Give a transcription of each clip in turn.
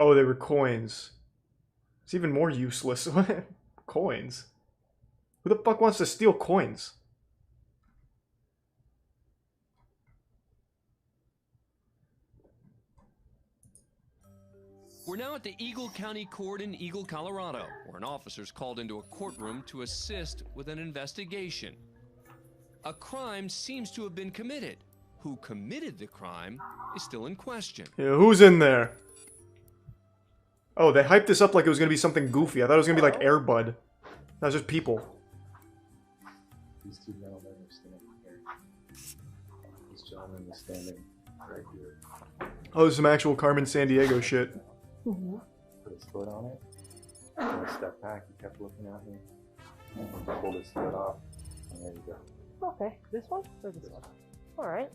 Oh, they were coins. It's even more useless. Coins? Who the fuck wants to steal coins? We're now at the Eagle County Court in Eagle, Colorado, where an officer's called into a courtroom to assist with an investigation. A crime seems to have been committed. Who committed the crime is still in question. Yeah, who's in there? Oh, they hyped this up like it was gonna be something goofy. I thought it was gonna be like Air Bud. That was just people. These two gentlemen are standing here. This gentleman is standing right here. Oh, there's some actual Carmen Sandiego shit. Put his foot on it. And I stepped back. He kept looking at me. And he pulled his foot off. And there you go. Okay, this one or this one? Alright.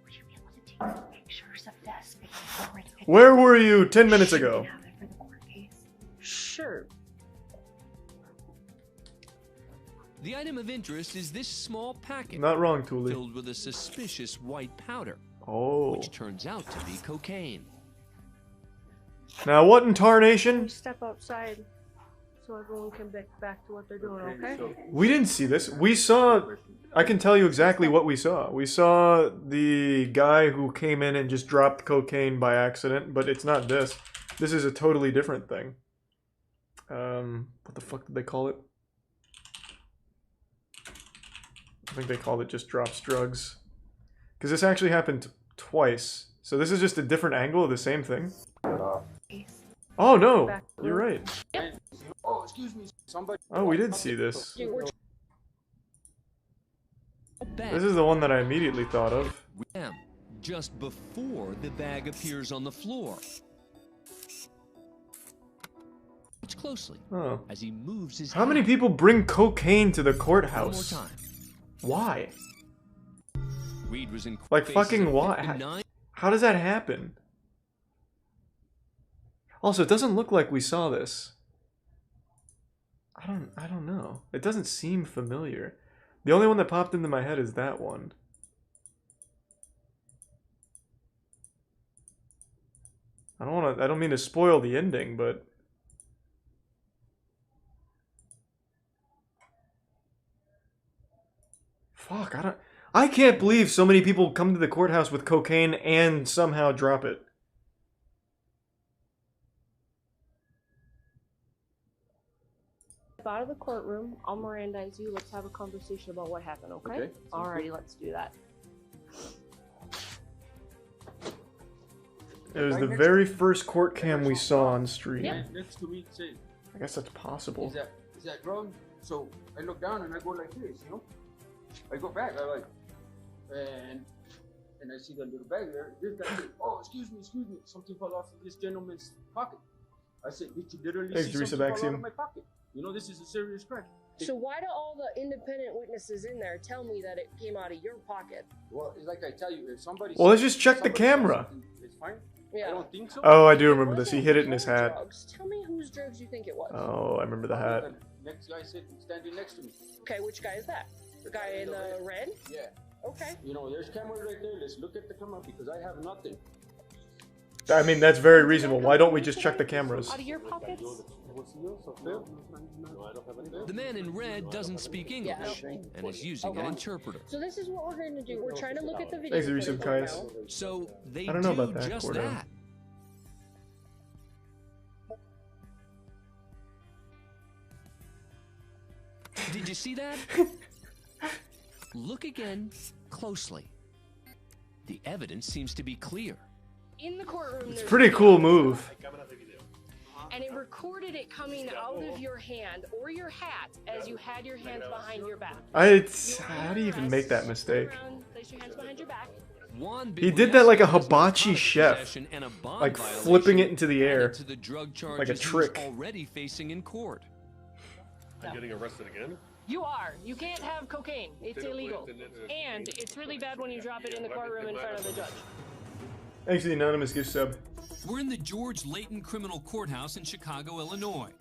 Would you be able to take some pictures of this? Because I've already picked Where were you 10 minutes ago? have it for the court case. Sure. The item of interest is this small packet Not wrong, Thule. filled with a suspicious white powder, Oh. which turns out to be cocaine. Now what in tarnation? Step outside so everyone can get back to what they're doing, okay? We didn't see this. We saw... I can tell you exactly what we saw. We saw the guy who came in and just dropped cocaine by accident, but it's not this. This is a totally different thing. What the fuck did they call it? I think they called it just drops drugs. Because this actually happened twice. So this is just a different angle of the same thing. Oh no! You're right. Oh, excuse me, somebody. Oh, we did see this. We're This is the one that I immediately thought of. Just before the bag appears on the floor. Watch closely Oh. as he moves his How many hand. people bring cocaine to the One more courthouse? time. Why? Reed was in Like faces fucking of why? 59 How does that happen? Also, it doesn't look like we saw this. I don't know. It doesn't seem familiar. The only one that popped into my head is that one. I don't mean to spoil the ending, but fuck, I can't believe so many people come to the courthouse with cocaine and somehow drop it. out of the courtroom. I'll Mirandize you. Let's have a conversation about what happened, okay? Okay. Alrighty, let's do that. It was the very first court cam we saw on stream. Yep. Next to me, say, I guess that's possible. is that wrong? So I look down and I go like this, you know? I go back, I like, and I see the little bag there. This guy said, oh, excuse me, something fell off of this gentleman's pocket. I said, did you literally Thanks, see Teresa something fall out Baxium. of my pocket? You know, this is a serious crime. So why do all the independent witnesses in there tell me that it came out of your pocket? Well, it's like I tell you, if somebody... Well, let's just check the somebody says camera. something, it's fine. Yeah. I don't think so. Oh, I do It remember this. He wasn't hid it in his your hat. drugs. Tell me whose drugs you think it was. Oh, I remember the hat. The next guy standing next to me. Okay, which guy is that? The guy in the red? Yeah. Okay. You know, there's cameras right there. Let's look at the camera because I have nothing. I mean, that's very reasonable. Why don't we just check the cameras? Out of your pockets? The man in red doesn't speak English and is using an interpreter. So this is what we're going to do. We're trying to look at the video. Thanks, Teresa footage right Kais. now. So they I don't know do about that, just Cordo. that. Did you see that? Look again closely. The evidence seems to be clear. In the courtroom, It's a there's pretty video, cool move. and it recorded it coming out of your hand or your hat as you had your hands behind your back. How do you even make that mistake? Turn around, place your hands behind your back. Juan He did that like a Bibliescu has hibachi narcotics chef, possession and a bond like violation flipping it into the air, added to the drug charges he's trick. already facing in court. I'm getting arrested again? You are. You can't have cocaine. It's illegal. And it's really bad when you drop it in the courtroom in front of the judge. Thanks to the anonymous gift sub. We're in the George Layton Criminal Courthouse in Chicago, Illinois.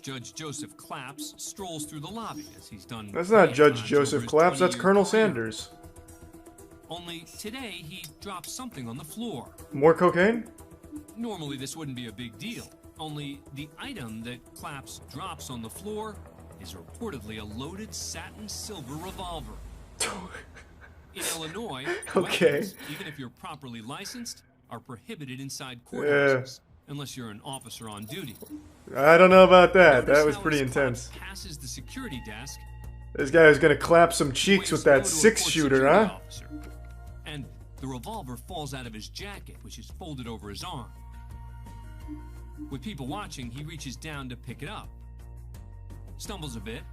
Judge Joseph Claps strolls through the lobby as he's done. That's not many Judge times Joseph over his Claps, that's 20-year Colonel career. Sanders. Only today he drops something on the floor. More cocaine? Normally, this wouldn't be a big deal. Only the item that Claps drops on the floor is reportedly a loaded satin silver revolver. In Illinois, weapons, even if you're properly licensed, are prohibited inside courthouses, unless you're an officer on duty. I don't know about that. Notice That was how pretty as intense. Claps passes the security desk. This guy was gonna clap some cheeks with that 6-shooter, huh? Officer, and the revolver falls out of his jacket, which is folded over his arm. With people watching, he reaches down to pick it up. Stumbles a bit.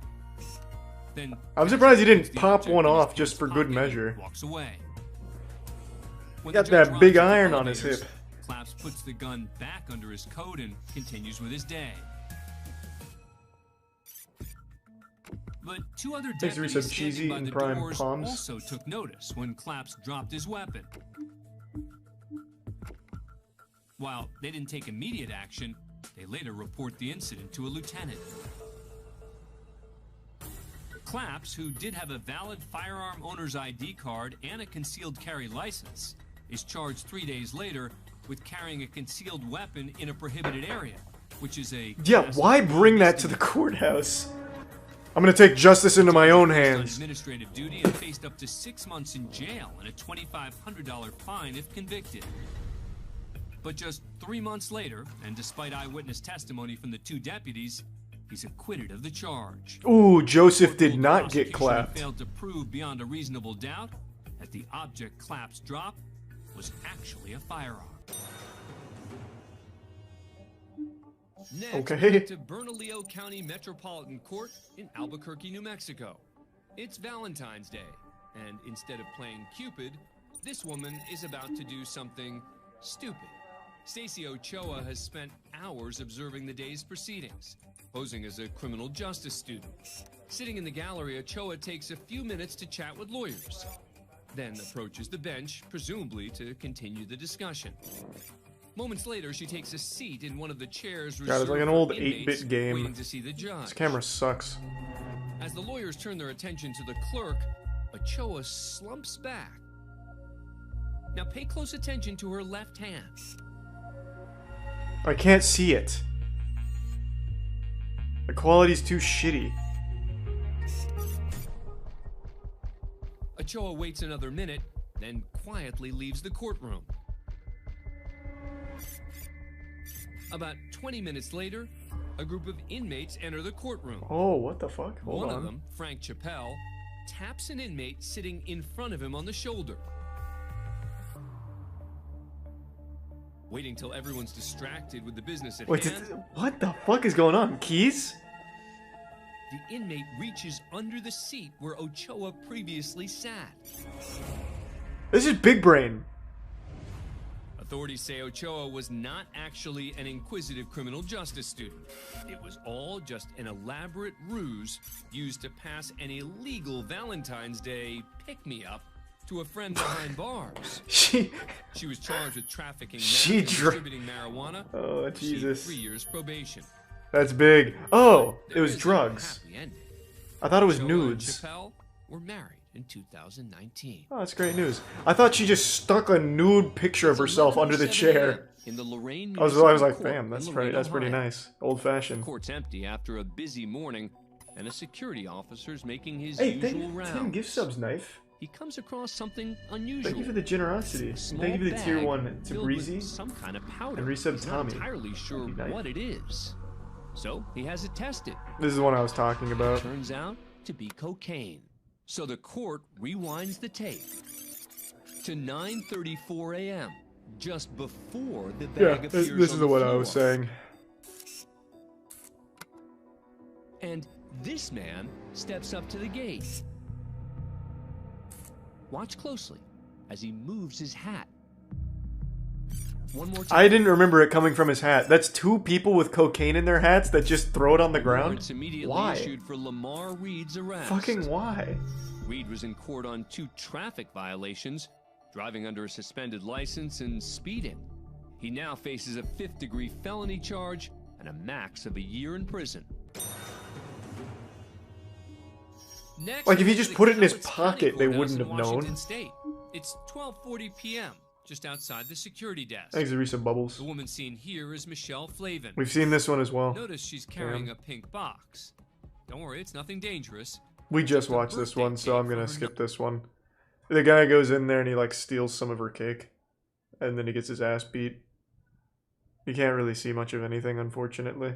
Then I'm surprised he didn't puts the pop object one in his off just pants for good pocket measure. and walks away. When Got the judge that big arrives at the iron on his elevators, hip. Claps puts the gun back under his coat and continues with his day. But two other Thanks for deputies some standing cheesy by and the prime doors palms. also took notice when Claps dropped his weapon. While they didn't take immediate action, they later report the incident to a lieutenant. Claps, who did have a valid firearm owner's ID card and a concealed carry license, is charged 3 days later with carrying a concealed weapon in a prohibited area, which is a... Yeah, why bring that to the courthouse? I'm gonna take justice into my own On hands. administrative duty and faced up to 6 months in jail and a $2,500 fine if convicted. But just 3 months later, and despite eyewitness testimony from the two deputies, he's acquitted of the charge. Ooh, Joseph did The not get prosecution clapped. failed to prove beyond a reasonable doubt that the object Claps dropped was actually a firearm. Next, Okay. we go to Bernalillo County Metropolitan Court in Albuquerque, New Mexico. It's Valentine's Day, and instead of playing Cupid, this woman is about to do something stupid. Stacy Ochoa has spent hours observing the day's proceedings, posing as a criminal justice student. Sitting in the gallery, Ochoa takes a few minutes to chat with lawyers, then approaches the bench, presumably to continue the discussion. Moments later, she takes a seat in one of the chairs reserved it's like an for old inmates 8-bit game. waiting to see the judge. This camera sucks. As the lawyers turn their attention to the clerk, Ochoa slumps back. Now pay close attention to her left hand. I can't see it. The quality's too shitty. Ochoa waits another minute, then quietly leaves the courtroom. About 20 minutes later, a group of inmates enter the courtroom. Oh, what the fuck? Hold One on. of them, Frank Chappelle, taps an inmate sitting in front of him on the shoulder. Waiting till everyone's distracted with the business at Wait, hand, what the fuck is going on? Keys? the inmate reaches under the seat where Ochoa previously sat. This is big brain. Authorities say Ochoa was not actually an inquisitive criminal justice student. It was all just an elaborate ruse used to pass an illegal Valentine's Day pick-me-up to a friend behind bars. She was charged with trafficking She meth and dr- distributing marijuana. Oh, Received Jesus. 3 years probation. That's big. Oh, it There was is a drugs. happy ending. I thought it was Ochoa and nudes. Chappelle were married in 2019. Oh, that's great news. I thought she just stuck a nude picture of herself under the 11:07 chair. in the Lorraine I was Municipal like, Court damn, in that's Lorraine, pretty Ohio. nice. Old fashioned. Court's empty after a busy morning, and a security officer's making his Hey, usual thank you for rounds. 10 gift subs, Knife. He comes across something unusual. Thank you for the generosity. A And small thank you for the tier bag 1 to filled Breezy. with some kind of powder. and resub He's not Tommy. entirely sure Thank you, Knife. what it is. So he has it tested. This is the one I was talking about. Turns out to be cocaine. So the court rewinds the tape to 9:34 a.m., just before the Yeah, bag this appears is on the one I was floor. saying. And this man steps up to the gate. Watch closely as he moves his hat. One more time. I didn't remember it coming from his hat. That's 2 people with cocaine in their hats that just throw it on the ground? Warrants immediately Why? issued for Lamar Reed's arrest. Fucking why? Reed was in court on 2 traffic violations, driving under a suspended license and speeding. He now faces a 5th-degree felony charge and a max of a year in prison. Next, Like, if he we go just to put it in his Cowlitz pocket, County they Courthouse wouldn't in have known. Washington State. It's 12:40 p.m., just outside the security desk. Thanks, Arisa Bubbles. The woman seen here is Michelle Flavin. We've seen this one as well. Notice she's carrying a pink box. Don't worry, it's nothing dangerous. We just watched this one, so I'm gonna skip this one. The guy goes in there and he like steals some of her cake, and then he gets his ass beat. You can't really see much of anything, unfortunately.